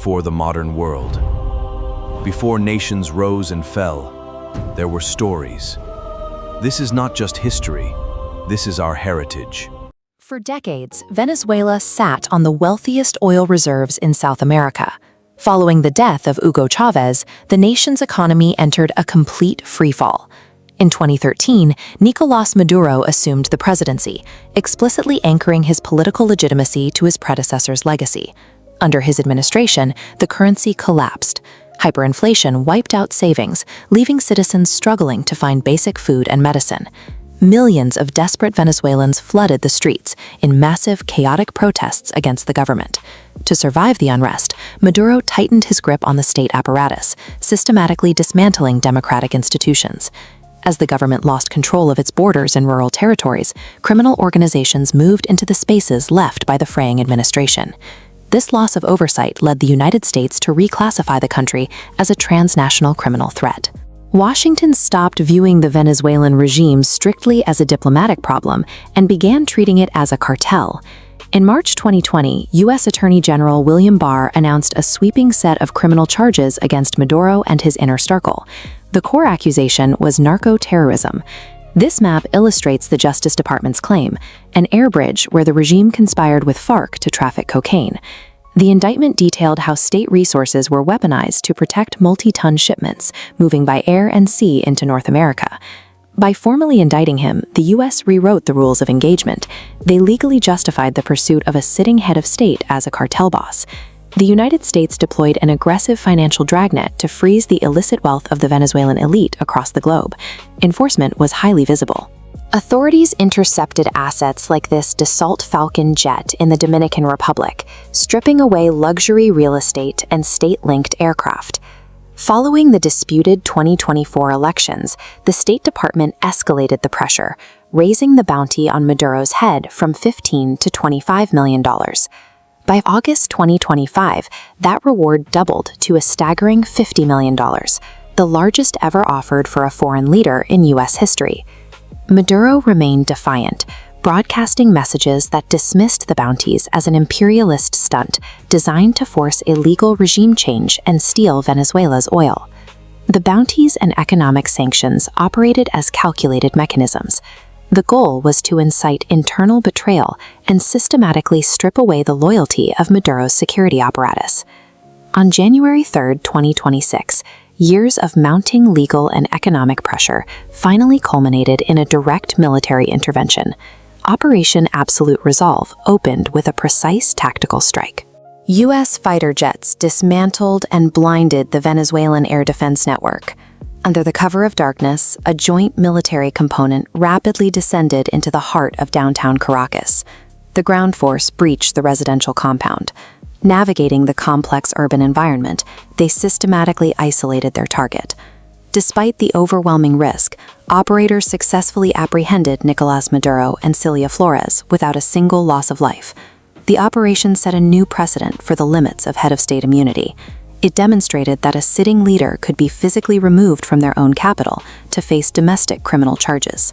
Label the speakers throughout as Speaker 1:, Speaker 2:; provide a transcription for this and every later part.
Speaker 1: before the modern world. Before nations rose and fell, there were stories. This is not just history, this is our heritage.
Speaker 2: For decades, Venezuela sat on the wealthiest oil reserves in South America. Following the death of Hugo Chávez, the nation's economy entered a complete freefall. In 2013, Nicolás Maduro assumed the presidency, explicitly anchoring his political legitimacy to his predecessor's legacy. Under his administration, the currency collapsed. Hyperinflation wiped out savings, leaving citizens struggling to find basic food and medicine. Millions of desperate Venezuelans flooded the streets in massive, chaotic protests against the government. To survive the unrest, Maduro tightened his grip on the state apparatus, systematically dismantling democratic institutions. As the government lost control of its borders in rural territories, criminal organizations moved into the spaces left by the fraying administration. This loss of oversight led the United States to reclassify the country as a transnational criminal threat. Washington stopped viewing the Venezuelan regime strictly as a diplomatic problem and began treating it as a cartel. In March 2020, U.S. Attorney General William Barr announced a sweeping set of criminal charges against Maduro and his inner circle. The core accusation was narco-terrorism. This map illustrates the Justice Department's claim, an air bridge where the regime conspired with FARC to traffic cocaine. The indictment detailed how state resources were weaponized to protect multi-ton shipments moving by air and sea into North America. By formally indicting him, the U.S. rewrote the rules of engagement. They legally justified the pursuit of a sitting head of state as a cartel boss. The United States deployed an aggressive financial dragnet to freeze the illicit wealth of the Venezuelan elite across the globe. Enforcement was highly visible. Authorities intercepted assets like this Dassault Falcon jet in the Dominican Republic, stripping away luxury real estate and state-linked aircraft. Following the disputed 2024 elections, the State Department escalated the pressure, raising the bounty on Maduro's head from $15 to $25 million. By August 2025, that reward doubled to a staggering $50 million, the largest ever offered for a foreign leader in U.S. history. Maduro remained defiant, broadcasting messages that dismissed the bounties as an imperialist stunt designed to force illegal regime change and steal Venezuela's oil. The bounties and economic sanctions operated as calculated mechanisms. The goal was to incite internal betrayal and systematically strip away the loyalty of Maduro's security apparatus. On January 3, 2026, years of mounting legal and economic pressure finally culminated in a direct military intervention. Operation Absolute Resolve opened with a precise tactical strike. U.S. fighter jets dismantled and blinded the Venezuelan air defense network. Under the cover of darkness, a joint military component rapidly descended into the heart of downtown Caracas. The ground force breached the residential compound. Navigating the complex urban environment, they systematically isolated their target. Despite the overwhelming risk, operators successfully apprehended Nicolás Maduro and Cilia Flores without a single loss of life. The operation set a new precedent for the limits of head of state immunity. It demonstrated that a sitting leader could be physically removed from their own capital to face domestic criminal charges.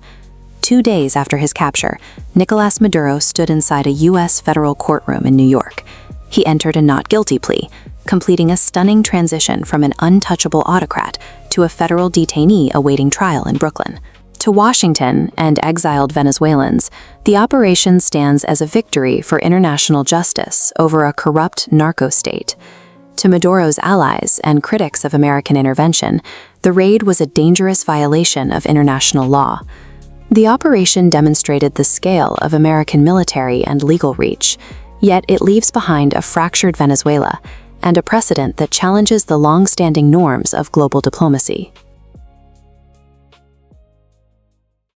Speaker 2: 2 days after his capture, Nicolás Maduro stood inside a U.S. federal courtroom in New York. He entered a not guilty plea, completing a stunning transition from an untouchable autocrat to a federal detainee awaiting trial in Brooklyn. To Washington and exiled Venezuelans, the operation stands as a victory for international justice over a corrupt narco-state. To Maduro's allies and critics of American intervention, the raid was a dangerous violation of international law. The operation demonstrated the scale of American military and legal reach, yet it leaves behind a fractured Venezuela and a precedent that challenges the long-standing norms of global diplomacy.